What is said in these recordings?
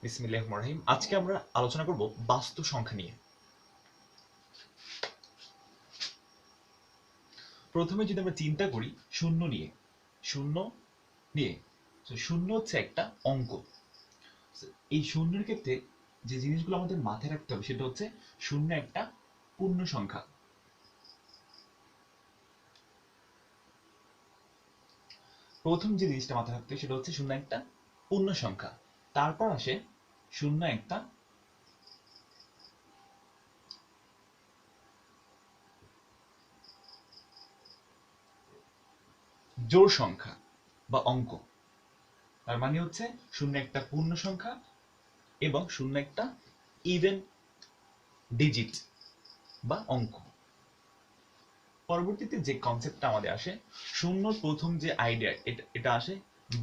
বিসমিল্লাহির রহমানির রহিম। আজকে আমরা আলোচনা করব বাস্তু সংখ্যা নিয়ে। প্রথমে যদি আমরা চিন্তা করি শূন্য নিয়ে, শূন্য নিয়ে তো শূন্য হচ্ছে একটা অঙ্ক। এই শূন্যের ক্ষেত্রে যে জিনিসগুলো আমাদের মাথায় রাখতে হবে সেটা হচ্ছে শূন্য একটা পূর্ণ সংখ্যা। প্রথম যে জিনিসটা মাথায় রাখতে হবে সেটা হচ্ছে শূন্য একটা পূর্ণ সংখ্যা। তারপর আসে শূন্য একটা জোড় সংখ্যা বা অঙ্ক। তার মানে হচ্ছে শূন্য একটা পূর্ণ সংখ্যা এবং শূন্য একটা ইভেন ডিজিট বা অঙ্ক। পরবর্তীতে যে কনসেপ্টটা আমাদের আসে, শূন্যর প্রথম যে আইডিয়া এটা আসে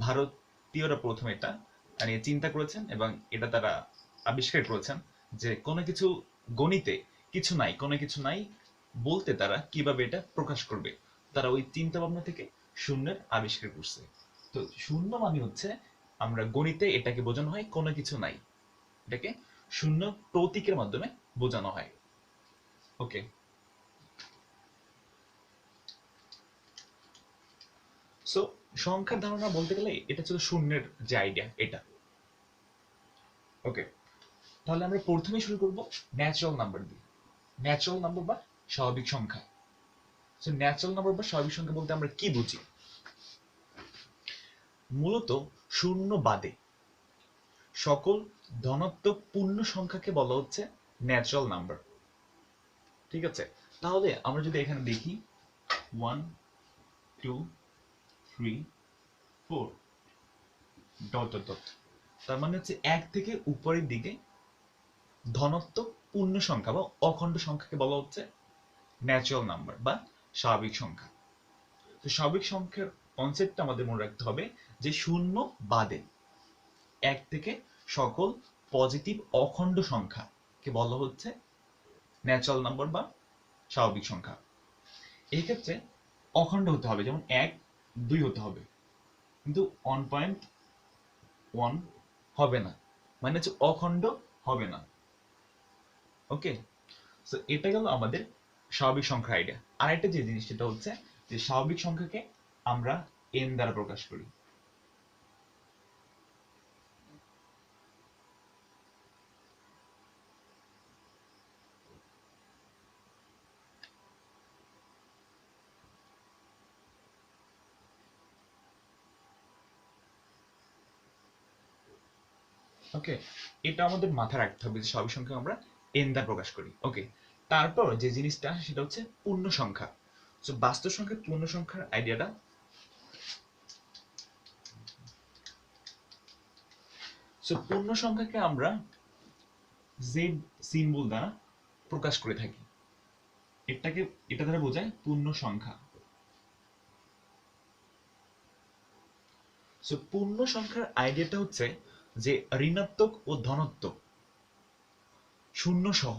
ভারতীয়রা প্রথম এটা নিয়ে চিন্তা করেছেন এবং এটা তারা আবিষ্কার করেছেন যে কোনো কিছু গণিতে কিছু নাই, কোনো কিছু নাই বলতে তারা কিভাবে এটা প্রকাশ করবে। তারা ওই চিন্তা ভাবনা থেকে শূন্যের আবিষ্কার করছে। তো শূন্য মানে হচ্ছে আমরা গণিতে এটাকে বোঝানো হয় কোনো কিছু নাই, এটাকে শূন্য প্রতীকের মাধ্যমে বোঝানো হয়। ওকে, সো সংখ্যার ধারণা বলতে গেলে এটা ছিল শূন্যের যে আইডিয়া এটা। ওকে, তাহলে আমরা প্রথমেই শুরু করব ন্যাচারাল নাম্বার দিয়ে। ন্যাচারাল নাম্বার বা স্বাভাবিক সংখ্যা। সো ন্যাচারাল নাম্বার বা স্বাভাবিক সংখ্যা বলতে আমরা কি বুঝি? মূলত শূন্য বাদে সকল ধনাত্মক পূর্ণ সংখ্যাকে বলা হচ্ছে ন্যাচারাল নাম্বার। ঠিক আছে, তাহলে আমরা যদি এখানে দেখি 1 2 3 4 ডট ডট ডট, তার মানে হচ্ছে এক থেকে উপরের দিকে ধনাত্মক পূর্ণ সংখ্যা বা অখণ্ড সংখ্যাকে বলা হচ্ছে ন্যাচারাল নাম্বার বা স্বাভাবিক সংখ্যা। তো স্বাভাবিক সংখ্যার কনসেপ্টটা আমাদের মনে রাখতে হবে যে শূন্য বাদে এক থেকে সকল পজিটিভ অখণ্ড সংখ্যাকে বলা হচ্ছে ন্যাচারাল নাম্বার বা স্বাভাবিক সংখ্যা। এই ক্ষেত্রে অখণ্ড হতে হবে, যেমন 1 2 হতে হবে, কিন্তু 1.1 হবে না, মানে হচ্ছে অখণ্ড হবে না। ওকে, সো এটা গেল আমাদের স্বাভাবিক সংখ্যার আইডিয়া। আরেকটা যে জিনিস সেটা হচ্ছে যে স্বাভাবিক সংখ্যাকে আমরা এন দ্বারা প্রকাশ করি। ওকে, এটা আমাদের মাথায় রাখতে হবে যে স্বাভাবিক সংখ্যা আমরা এন দ্বারা প্রকাশ করি। ওকে, তারপর যে জিনিসটা সেটা হচ্ছে পূর্ণ সংখ্যা। সো বাস্তব সংখ্যার পূর্ণ সংখ্যার আইডিয়াটা, সো পূর্ণ সংখ্যাকে আমরা জেড সিম্বল দ্বারা প্রকাশ করে থাকি। এটা দ্বারা বোঝায় পূর্ণ সংখ্যা। সো পূর্ণ সংখ্যার আইডিয়াটা হচ্ছে যে ঋণাত্মক ও ধনাত্মক শূন্য সহ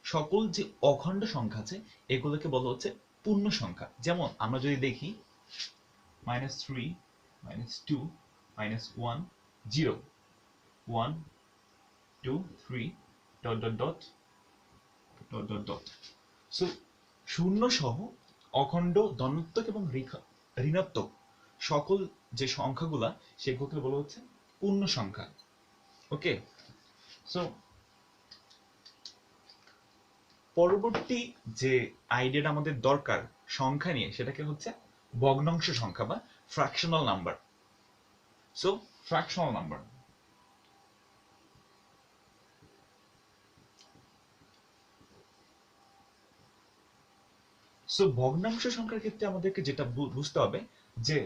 সকল যে অখণ্ড সংখ্যা আছে এগুলোকে বলা হচ্ছে পূর্ণ সংখ্যা। যেমন আমরা যদি দেখি -3 -2 -1 0 1 2 3 dot dot dot dot dot dot. So শূন্য সহ অখণ্ড ধনাত্মক এবং ঋণাত্মক সকল যে সংখ্যাগুলা সেগুলোকে বলা হচ্ছে পূর্ণ সংখ্যা। ওকে, সো পরবর্তী যে আইডিয়াটা আমাদের দরকার সংখ্যা নিয়ে সেটাকে হচ্ছে ভগ্নাংশ সংখ্যা বা fractional number. So fractional number, so ভগ্নাংশ সংখ্যার ক্ষেত্রে আমাদেরকে যেটা বুঝতে হবে যে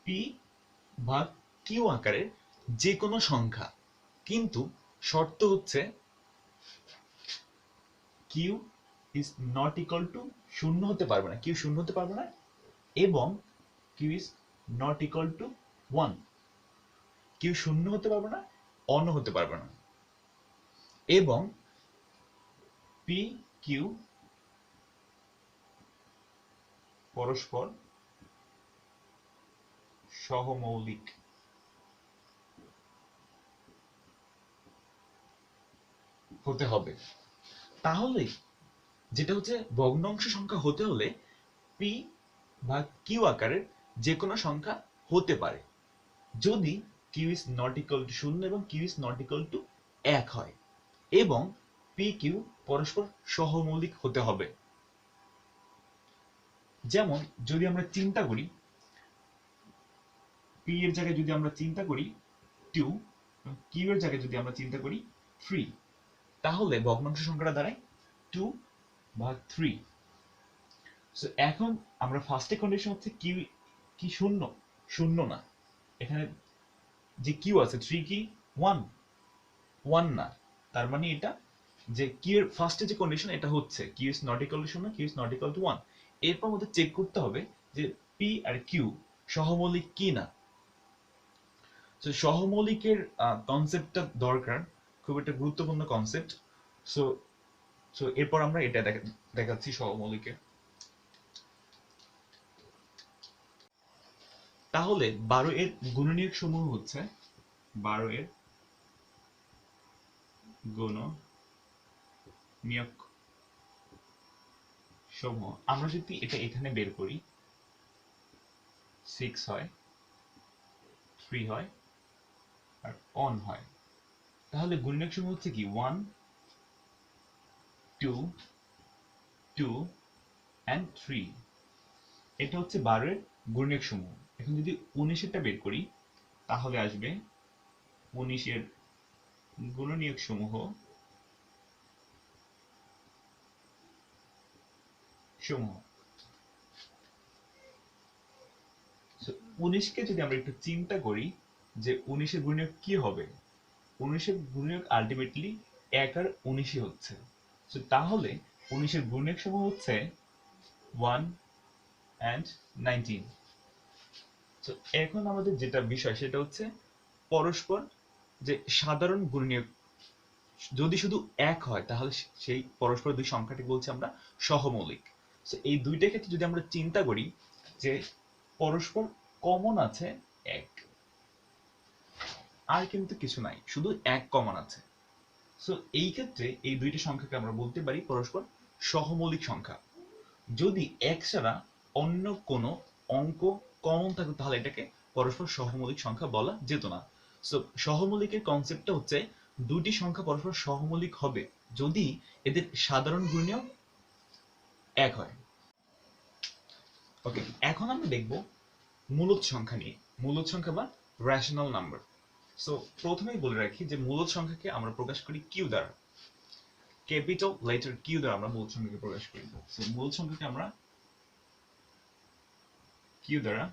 পি ভাগ কিউ আকারের যে কোনো সংখ্যা, কিন্তু শর্ত হচ্ছে Q is not equal to শূন্য হতে পারবে না, কিউ শূন্য হতে পারবে না, এবং Q is not equal to 1, Q শূন্য হতে পারবে না, অন্য হতে পারবে না, এবং পি কিউ পরস্পর সহমৌলিক। হতে হবে। তাহলে যেটা হচ্ছে ভগ্নাংশ সংখ্যা হতে হলে পি বা কিউ আকারের যে কোনো সংখ্যা হতে পারে যদি Q is not equal to 0 এবং Q is not equal to 1 হয়, এবং পি কিউ পরস্পর সহমৌলিক হতে হবে। যেমন যদি আমরা চিন্তা করি পি এর জায়গায় যদি আমরা চিন্তা করি 2, কিউ এর জায়গায় যদি আমরা চিন্তা করি 3, তাহলে ভগ্নাংশ সংখ্যাটা দাঁড়ায় 2 বা 3। সো এখন আমরা ফার্স্টে কন্ডিশন হচ্ছে কিউ কি শূন্য, শূন্য না, এখানে যে কিউ আছে 3 কি 1, 1 না, তার মানে এটা যে কিউ এর ফার্স্টে যে কন্ডিশন এটা হচ্ছে Q is not equal to 0, Q is not equal to 1। এরপর আমাদের চেক করতে হবে যে পি আর কিউ সহমৌলিক কি না। সো সহমৌলিকের কনসেপ্টটা দরকার, খুব একটা গুরুত্বপূর্ণ কনসেপ্ট। সো সো এরপর আমরা এটা দেখাচ্ছি সহমৌলিকের। তাহলে 12 এর গুণনীয়ক সমূহ হচ্ছে 12 এর গুণনীয়ক সমূহ। আমরা যদি এটা এখানে বের করি 6 হয়, 3 হয় আর 1 হয়, তাহলে গুণনীয়ক সমূহ হচ্ছে কি 1 2 2 and 3। এটা হচ্ছে 12 এর গুণনীয়ক সমূহ। এখন যদি 19 এরটা বের করি তাহলে আসবে 19 এর গুণনীয়ক সমূহ 19 কে যদি আমরা একটু চিন্তা করি যে 19 এর গুণনীয়ক কি হবে, 19 এর গুণনীয়ক আলটিমেটলি 1 আর 19 হচ্ছে। সো তাহলে 19 এর গুণনীয়ক সমূহ হচ্ছে 1 and 19। সো এখন আমাদের যেটা বিষয় সেটা হচ্ছে পরস্পর যে সাধারণ গুণনীয়ক যদি শুধু 1 হয় তাহলে সেই পরস্পর দুই সংখ্যাটি বলছি আমরা সহমৌলিক। সো এই দুইটা ক্ষেত্রে যদি আমরা চিন্তা করি যে পরস্পর কমন আছে 1, আর কিন্তু কিছু নাই, শুধু 1 কমন আছে। সো এই ক্ষেত্রে এই দুইটি সংখ্যাকে আমরা বলতে পারি পরস্পর সহমৌলিক সংখ্যা। যদি 1 ছাড়া অন্য কোনো অঙ্ক কমন থাকতো তাহলে এটাকে পরস্পর সহমৌলিক সংখ্যা বলা যেত না। সো সহমৌলিকের কনসেপ্টটা হচ্ছে দুটি সংখ্যা পরস্পর সহমৌলিক হবে যদি এদের সাধারণ গুণনীয়ক 1 হয়। ওকে, এখন আমরা দেখব মূলদ সংখ্যা নিয়ে, মূলদ সংখ্যা বা রেশনাল নাম্বার। সো প্রথমেই বলে রাখি যে মূলদ সংখ্যাকে আমরা প্রকাশ করি কিউ দ্বারা, ক্যাপিটাল লেটার কিউ দ্বারা আমরা মূলদ সংখ্যাকে প্রকাশ করি। সো মূলদ সংখ্যাকে আমরা কিউ দ্বারা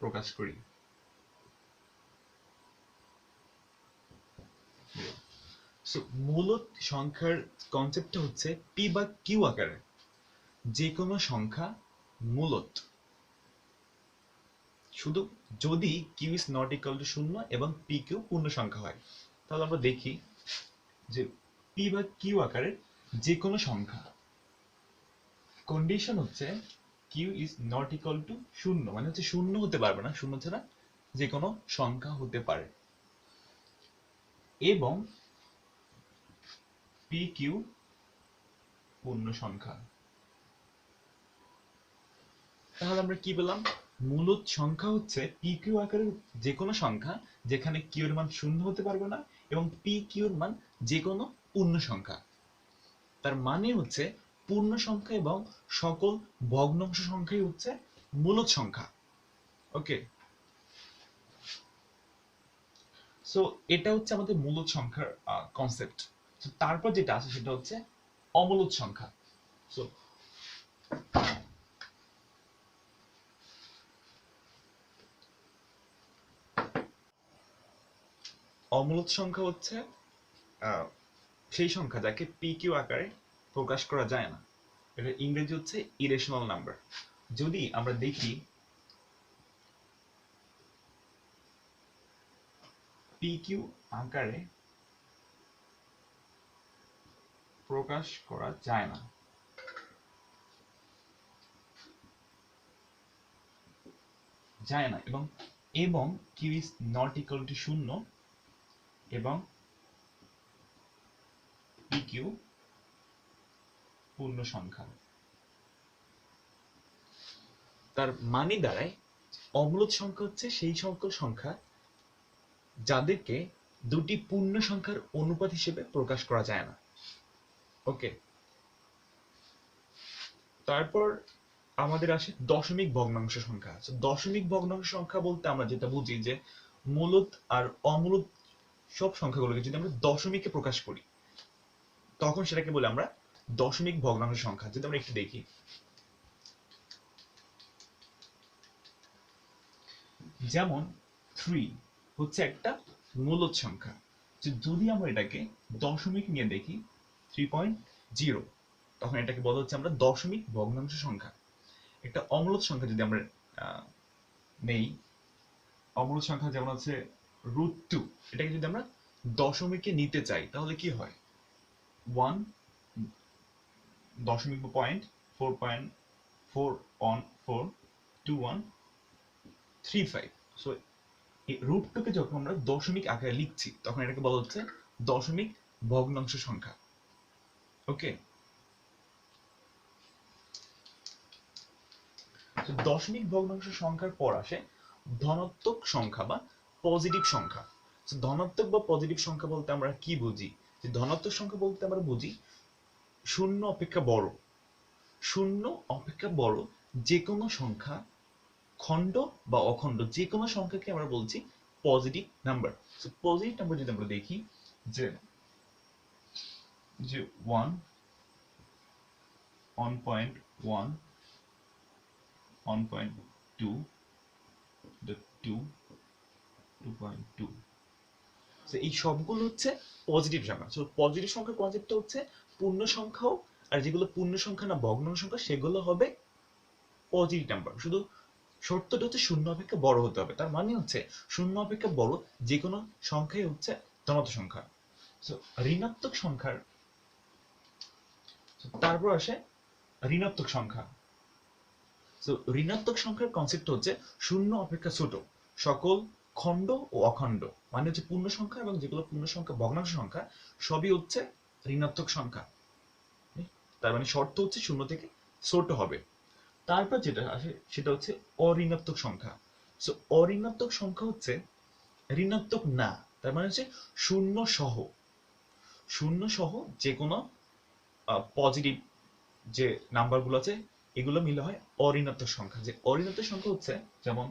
প্রকাশ করি। সো মূলদ সংখ্যার কনসেপ্টটা হচ্ছে পি বা কিউ আকারে যে কোনো সংখ্যা মূলদ, শুধু যদি Q is not equal to 0 এবং পি কিউ পূর্ণ সংখ্যা হয়। তাহলে আমরা দেখি যে পি বা কিউ আকারের যে কোনো সংখ্যা, কন্ডিশন হচ্ছে Q is not equal to 0, মানে হচ্ছে 0 হতে পারবে না, 0 ছাড়া যে কোনো সংখ্যা হতে পারে, এবং পি কিউ পূর্ণ সংখ্যা। তাহলে আমরা কি পেলাম, মূলদ সংখ্যা হচ্ছে পি কিউ আকারের যে কোনো সংখ্যা যেখানে কিউ এর মান 0 হতে পারবে না এবং পি কিউ এর মান যে কোনো পূর্ণ সংখ্যা। তার মানে হচ্ছে পূর্ণ সংখ্যা এবং সকল ভগ্নাংশ সংখ্যাই হচ্ছে মূলদ সংখ্যা। ওকে, সো এটা হচ্ছে আমাদের মূলদ সংখ্যার কনসেপ্ট। তারপর যেটা আছে সেটা হচ্ছে অমূলদ সংখ্যা। সো অমূলদ সংখ্যা হচ্ছে সেই সংখ্যা যাকে পি কিউ আকারে প্রকাশ করা যায় না, এটা ইংরেজি হচ্ছে ইরেশনাল নাম্বার। যদি আমরা দেখি পি কিউ আকারে প্রকাশ করা যায় না, এবং এবং Q is not equal to 0 এবং পি কিউ পূর্ণ সংখ্যা। তার মানে দাঁড়ায় অমূলদ সংখ্যা হচ্ছে সেই সকল সংখ্যা যাদেরকে দুটি পূর্ণ সংখ্যার অনুপাত হিসেবে প্রকাশ করা যায় না। ওকে, তারপর আমাদের আসে দশমিক ভগ্নাংশ সংখ্যা। দশমিক ভগ্নাংশ সংখ্যা বলতে আমরা যেটা বুঝি যে মূলদ আর অমূলদ সব সংখ্যাগুলোকে যদি আমরা দশমিকে প্রকাশ করি তখন সেটাকে বলে আমরা দশমিক ভগ্নাংশ সংখ্যা। যদি আমরা একটু দেখি, যেমন 3 হচ্ছে একটা মূলদ সংখ্যা। যদি আমরা এটাকে দশমিক নিয়ে দেখি 3.0 তখন এটাকে বলা হচ্ছে আমরা দশমিক ভগ্নাংশ সংখ্যা। একটা অমূলদ সংখ্যা যদি আমরা নেই, অমূলদ সংখ্যা যেমন আছে √2, এটাকে যদি আমরা দশমিকে নিতে চাই তাহলে কি হয়, 1 দশমিক পয়েন্ট 4.4142135। সো এই √2 যখন আমরা দশমিক আকারে লিখছি তখন এটাকে বলা হচ্ছে দশমিক ভগ্নাংশ সংখ্যা। ওকে, দশমিক ভগ্নাংশ সংখ্যার পর আসে ধনাত্মক সংখ্যা বা পজিটিভ সংখ্যা। ধনাত্মক বা পজিটিভ সংখ্যা বলতে আমরা কি বুঝি, যে ধনাত্মক সংখ্যা বলতে আমরা বুঝি শূন্য অপেক্ষা বড়, শূন্য অপেক্ষা বড় যে কোনো সংখ্যা, খণ্ড বা অখণ্ড যে কোনো সংখ্যাকে আমরা বলছি পজিটিভ নাম্বার। পজিটিভ নাম্বার যদি আমরা দেখি যে 1, 1.1, 1.2, 2, 2.2, এই সবগুলো হচ্ছে পজিটিভ সংখ্যা। পজিটিভ সংখ্যার কনসেপ্টটা হচ্ছে পূর্ণ সংখ্যাও, আর যেগুলো পূর্ণ সংখ্যা না ভগ্নাংশ সংখ্যা সেগুলো হবে পজিটিভ নাম্বার। শুধু শর্তটা হচ্ছে শূন্য অপেক্ষা বড় হতে হবে। তার মানে হচ্ছে শূন্য অপেক্ষা বড় যে কোনো সংখ্যাই হচ্ছে ধনাত্মক সংখ্যা। ঋণাত্মক সংখ্যার তারপর আসে ঋণাত্মক সংখ্যা। ঋণাত্মক সংখ্যার কনসেপ্ট হচ্ছে শূন্য অপেক্ষা ছোট সকল খণ্ড ও অখণ্ড, মানে হচ্ছে পূর্ণ সংখ্যা এবং যেগুলো পূর্ণ সংখ্যা ভগ্নাংশ সংখ্যা সবই হচ্ছে ঋণাত্মক সংখ্যা। তার মানে শর্ত হচ্ছে শূন্য থেকে ছোট হবে। তারপর যেটা আসে সেটা হচ্ছে অঋণাত্মক সংখ্যা। অঋণাত্মক সংখ্যা হচ্ছে ঋণাত্মক না, তার মানে হচ্ছে শূন্য সহ, শূন্য সহ যে কোনো পজিটিভ যে নাম্বারগুলো আছে এগুলো মিলে হয় অঋণাত্মক সংখ্যা। যে অঋণাত্মক সংখ্যা হচ্ছে যেমন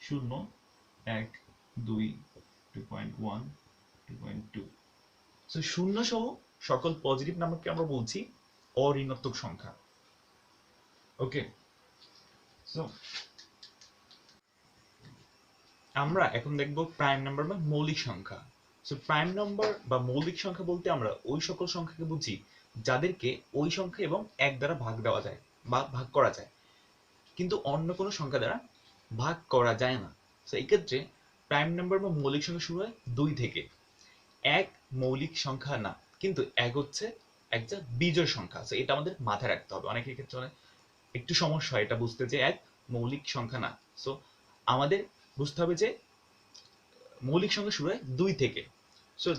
0, 1, 2, 2.1, 2.2। শূন্য সহ সকল পজিটিভ নাম্বারকে আমরা বলছি অঋণাত্মক সংখ্যা। ওকে, সো আমরা এখন দেখব প্রাইম নাম্বার বা মৌলিক সংখ্যা। প্রাইম নাম্বার বা মৌলিক সংখ্যা বলতে আমরা ওই সকল সংখ্যাকে বুঝি যাদেরকে ওই সংখ্যা এবং 1 দ্বারা ভাগ দেওয়া যায় বা ভাগ করা যায়, কিন্তু অন্য কোনো সংখ্যা দ্বারা ভাগ করা যায় না। এই ক্ষেত্রে প্রাইম নাম্বার বা মৌলিক সংখ্যা শুরু হয় 2 থেকে। 1 মৌলিক সংখ্যা না, কিন্তু 1 হচ্ছে একটা বিজোড় সংখ্যা। এটা আমাদের মাথায় রাখতে হবে। অনেকের ক্ষেত্রে একটু সমস্যা হয় এটা বুঝতে যে 1 মৌলিক সংখ্যা না। আমাদের বুঝতে হবে যে মৌলিক সংখ্যা শুরু হয় 2 থেকে।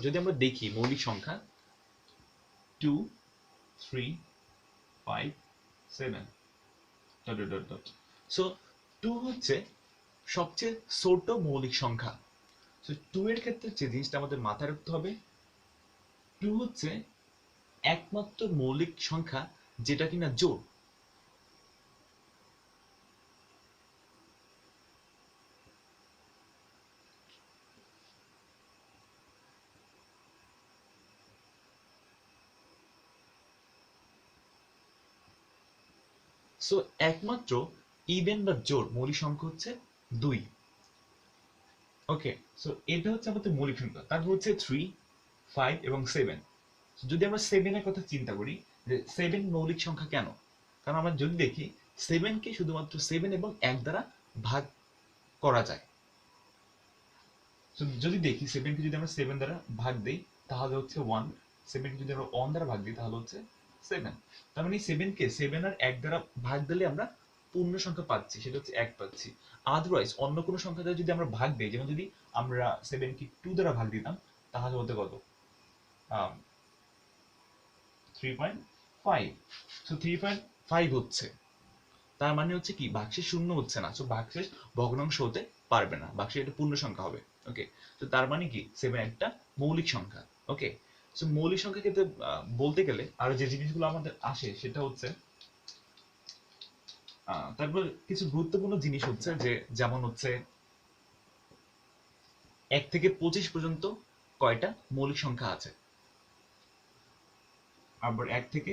যদি আমরা দেখি মৌলিক সংখ্যা 2, 3, 5, 7 ... 2 হচ্ছে সবচেয়ে ছোট মৌলিক সংখ্যা। 2 এর ক্ষেত্রে যে জিনিসটা আমাদের মাথায় রাখতে হবে, 2 হচ্ছে একমাত্র মৌলিক সংখ্যা যেটা কিনা জোড়। একমাত্র ইভেন বা জোড় মৌলিক সংখ্যা হচ্ছে 2। ওকে, এটা হচ্ছে আমাদের মৌলিক সংখ্যা। তারপর হচ্ছে 3, 5 এবং 7। যদি আমরা 7 এর কথা চিন্তা করি যে 7 মৌলিক সংখ্যা কেন, কারণ আমরা যদি দেখি 7 কে শুধুমাত্র 7 এবং 1 দ্বারা ভাগ করা যায়। যদি দেখি 7 কে যদি আমরা 7 দ্বারা ভাগ দেই তাহলে হচ্ছে 1, 7 কে যদি আমরা 1 দ্বারা ভাগ দিই তাহলে হচ্ছে 7। তার মানে 7 কে 7 আর 1 দ্বারা ভাগ দিলে আমরা পূর্ণ সংখ্যা পাচ্ছি সেটা হচ্ছে 1 পাচ্ছি। আদারওয়াইজ অন্য কোনো সংখ্যা দ্বারা যদি আমরা ভাগ দেই, যেমন যদি আমরা 7 কে 2 দ্বারা ভাগ দিতাম তাহলে হতে কত 3.5। সো 3.5 হচ্ছে, তার মানে হচ্ছে কি ভাগশেষ শূন্য হচ্ছে না, সো ভাগশেষ ভগ্নাংশ হতে পারবে না, ভাগশেষ এটা পূর্ণ সংখ্যা হবে। ওকে, তো তার মানে কি 7 একটা মৌলিক সংখ্যা। ওকে, সো মৌলিক সংখ্যা ক্ষেত্রে বলতে গেলে আর যে জিনিসগুলো আমাদের আসে সেটা হচ্ছে তারপর কিছু গুরুত্বপূর্ণ জিনিস হচ্ছে যে যেমন হচ্ছে 1 থেকে 25 পর্যন্ত কয়টা মৌলিক সংখ্যা আছে, আবার 1 থেকে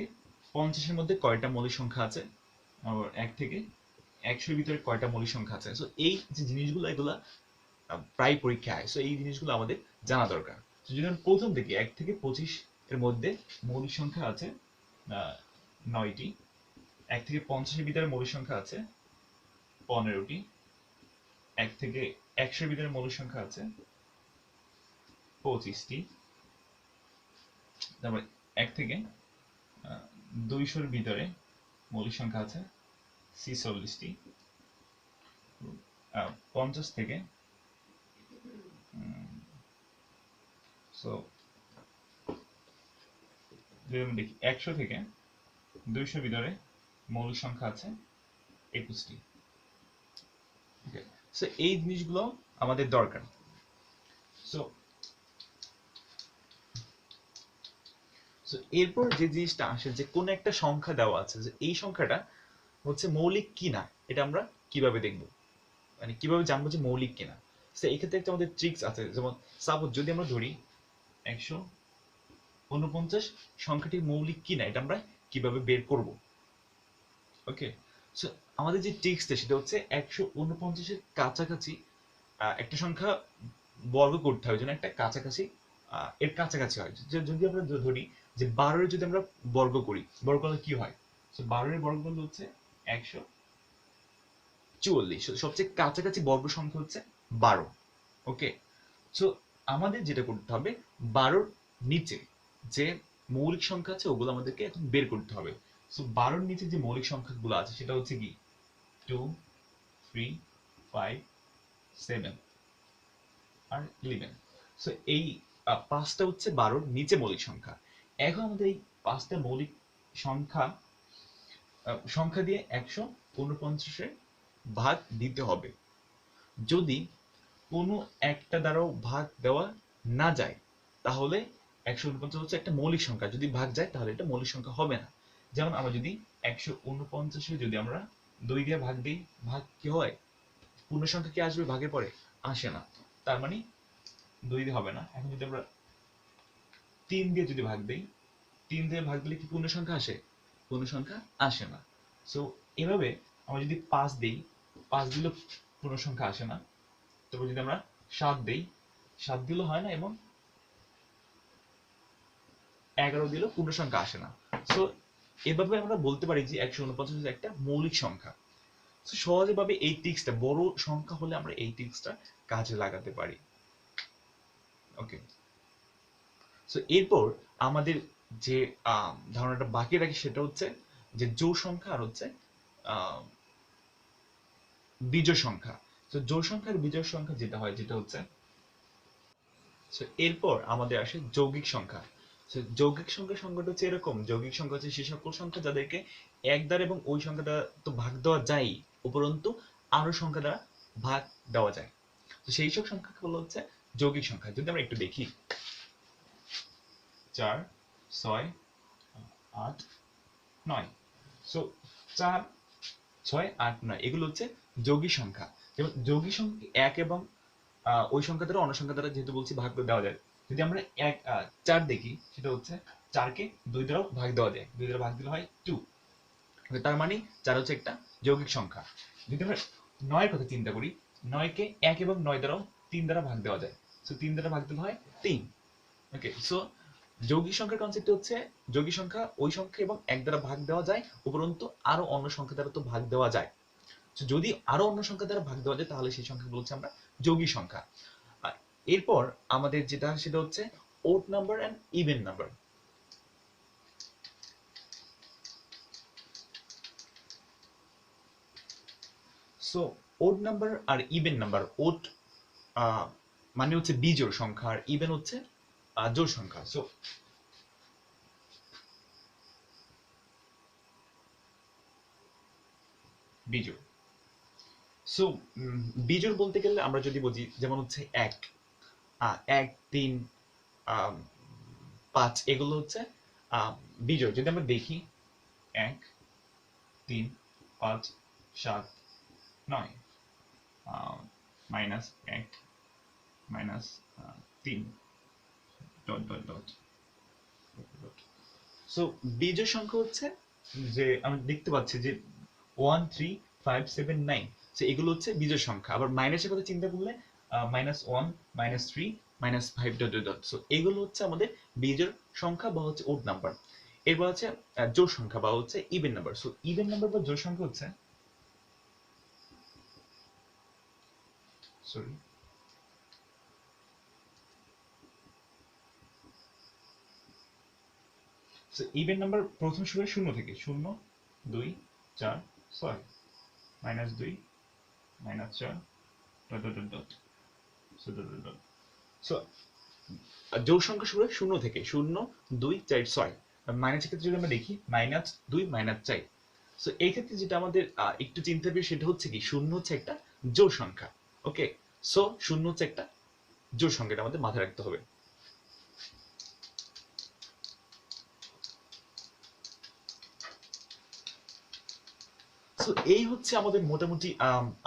50-এর মধ্যে কয়টা মৌলিক সংখ্যা আছে, আবার 1 থেকে 100-এর ভিতরে কয়টা মৌলিক সংখ্যা আছে। সো এই যে জিনিসগুলো এগুলা প্রায় পরীক্ষায়, সো এই জিনিসগুলো আমাদের জানা দরকার। তো যদি আমরা প্রথম দেখি 1 থেকে 25 এর মধ্যে মৌলিক সংখ্যা আছে 9টি, 1 থেকে 50-এর ভিতরে মৌলিক সংখ্যা আছে 15টি, 1 থেকে 100-এর ভিতরে মৌলিক সংখ্যা আছে 25টি, তারপর 1 থেকে 200-এর ভিতরে মৌলিক সংখ্যা আছে 46টি, 50 থেকে সো যদি আমরা দেখি 100 থেকে 200-এর ভিতরে মৌলিক সংখ্যা আছে 21টি। ওকে, সো এই জিনিসগুলো আমাদের দরকার। সো এরপর যে জিনিসটা আসে যে কোন একটা সংখ্যা দেওয়া আছে, যে এই সংখ্যাটা হচ্ছে মৌলিক কিনা, এটা আমরা কিভাবে দেখব, মানে কিভাবে জানবো যে মৌলিক কিনা। সো এই ক্ষেত্রে একটা আমাদের ট্রিক্স আছে। যেমন সাপোজ যদি আমরা ধরি 149 সংখ্যাটি মৌলিক কিনা, এটা আমরা কিভাবে বের করব। ওকে, সো আমাদের যে ট্রিক্সটা সেটা হচ্ছে 149-এর কাছাকাছি একটা সংখ্যা বর্গ করতে হবে, যেন একটা কাছাকাছি এর কাছাকাছি হয়। যদি আমরা ধরি যে 12-এর যদি আমরা বর্গ করি, বর্গ করলে কি হয়, সো 12-এর বর্গ করলে হচ্ছে 144। সবচেয়ে কাছাকাছি বর্গ সংখ্যা হচ্ছে 12। ওকে, সো আমাদের যেটা করতে হবে 12-র নিচে যে মৌলিক সংখ্যা আছে ওগুলো আমাদেরকে এখন বের করতে হবে। সো 12-র নিচে যে মৌলিক সংখ্যাগুলো আছে সেটা হচ্ছে কি 2, 3, 5, 7 আর 11। সো এই পাঁচটা হচ্ছে 12-র নিচে মৌলিক সংখ্যা। এখন আমাদের এই পাঁচটা মৌলিক সংখ্যা সংখ্যা দিয়ে 149-এ ভাগ দিতে হবে। যদি কোনো একটা দ্বারাও ভাগ দেওয়া না যায় তাহলে 149 হচ্ছে একটা মৌলিক সংখ্যা, যদি ভাগ যায় তাহলে এটা মৌলিক সংখ্যা হবে না। যেমন আমরা যদি 149-এ যদি আমরা 2 দিয়ে ভাগ দিই, ভাগ কি হয়, পূর্ণ সংখ্যা কি আসবে ভাগের পরে, আসে না, তার মানে 2 দিয়ে হবে না। এখন যদি আমরা 3 দিয়ে যদি ভাগ দিই, 3 দিয়ে ভাগ দিলে কি পূর্ণ সংখ্যা আসে, পূর্ণ সংখ্যা আসে না। সো এভাবে আমরা যদি 5 দিই, 5 দিলেও পূর্ণ সংখ্যা আসে না। তারপর যদি আমরা 7 দিই, 7 দিলেও হয় না, এবং 11 দিলেও পূর্ণ সংখ্যা আসে না। সো এভাবে আমরা বলতে পারি যে 149 একটা মৌলিক সংখ্যা। সো সহজভাবে এই ট্রিক্সটা, বড় সংখ্যা হলে আমরা এই ট্রিক্সটা কাজে লাগাতে পারি। ওকে, সো এরপর আমাদের যে ধারণাটা বাকি রাখি সেটা হচ্ছে যে জোড় সংখ্যা আর হচ্ছে বিজোড় সংখ্যা। তো জোড় সংখ্যা আর বিজোড় সংখ্যা যেটা হয়, যেটা হচ্ছে এরপর আমাদের আসে যৌগিক সংখ্যা। যৌগিক সংখ্যা সংখ্যাটা হচ্ছে এরকম, যৌগিক সংখ্যা হচ্ছে সে সকল সংখ্যা যাদেরকে এক দ্বারা এবং ওই সংখ্যা দ্বারা তো ভাগ দেওয়া যায়, উপরন্তু আরো সংখ্যা দ্বারা ভাগ দেওয়া যায়। তো সেই সব সংখ্যাকে বলা হচ্ছে যৌগিক সংখ্যা। যদি আমরা একটু দেখি 4, 6, 8, 9। সো 4, 6, 8, 9 এগুলো হচ্ছে যৌগিক সংখ্যা। যেমন যৌগিক সংখ্যা এক এবং ওই সংখ্যা দ্বারা অন্য সংখ্যা দ্বারা যেহেতু বলছি ভাগ দেওয়া যায়। যদি আমরা 4 দেখি, সেটা হচ্ছে 4-কে 2 দ্বারাও ভাগ দেওয়া যায়, 2 দ্বারা ভাগ দিলে হয় 2। তার মানে 4 হচ্ছে একটা যৌগিক সংখ্যা। যদি আমরা 9-এর কথা চিন্তা করি, 9-কে 1 এবং 9 দ্বারাও 3 দ্বারা ভাগ দেওয়া যায়, সো 3 দ্বারা ভাগ দিলে হয় 3। ওকে, সো যৌগিক সংখ্যার কনসেপ্ট হচ্ছে যৌগিক সংখ্যা ওই সংখ্যা এবং 1 দ্বারা ভাগ দেওয়া যায়, উপরন্তু আরো অন্য সংখ্যা দ্বারা তো ভাগ দেওয়া যায়। যদি আরো অন্য সংখ্যা দ্বারা ভাগ দেওয়া যায় তাহলে সেই সংখ্যাগুলো হচ্ছে আমরা যৌগিক সংখ্যা। আর এরপর আমাদের যেটা সেটা হচ্ছে odd number and even number. So odd number আর ইভেন নাম্বার, ওড মানে হচ্ছে বিজোড় সংখ্যা আর ইভেন হচ্ছে জোড় সংখ্যা। সো বিজোড়। সো বিজোড় বলতে গেলে আমরা যদি বুঝি, যেমন হচ্ছে এক, 1, 3, 5, এগুলো হচ্ছে বিজোড়। যদি আমরা দেখি 1, 3, 5, 7, 9, -1, -3, dot dot dot dot. So বিজোড় সংখ্যা হচ্ছে যে আমরা দেখতে পাচ্ছি যে 1, 3, 5, 7, 9, সো এগুলো হচ্ছে বিজোড় সংখ্যা। আবার মাইনাসের কথা চিন্তা করলে -1, -3, -5 ডট ডট ডট। সো এগুলো হচ্ছে আমাদের বিজোড় সংখ্যা বা হচ্ছে ওড নাম্বার। এরপর হচ্ছে জোড় সংখ্যা বা হচ্ছে even number. So even number বা জোড় সংখ্যা হচ্ছে, সরি, সো ইভেন নাম্বার প্রথম শুরু হয় 0 থেকে, 0, 2, 4, 6, -2, -4 dot dot dot. So dot dot dot. So জোড় সংখ্যা শুরু হয় 0 থেকে, 0, 2, 4, 6। মাইনাসের ক্ষেত্রে যদি আমরা দেখি -2, -4। সো এই ক্ষেত্রে যেটা আমাদের একটু চিন্তা হবে সেটা হচ্ছে কি, 0 হচ্ছে একটা জোড় সংখ্যা। ওকে, সো 0 হচ্ছে একটা জোড় সংখ্যা, এটা আমাদের মাথায় রাখতে হবে। সো এই হচ্ছে আমাদের মোটামুটি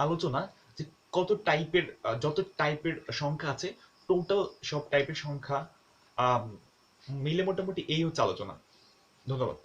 আলোচনা যে কত টাইপের, যত টাইপের সংখ্যা আছে টোটাল সব টাইপের সংখ্যা মিলে মোটামুটি এই হচ্ছে আলোচনা। ধন্যবাদ।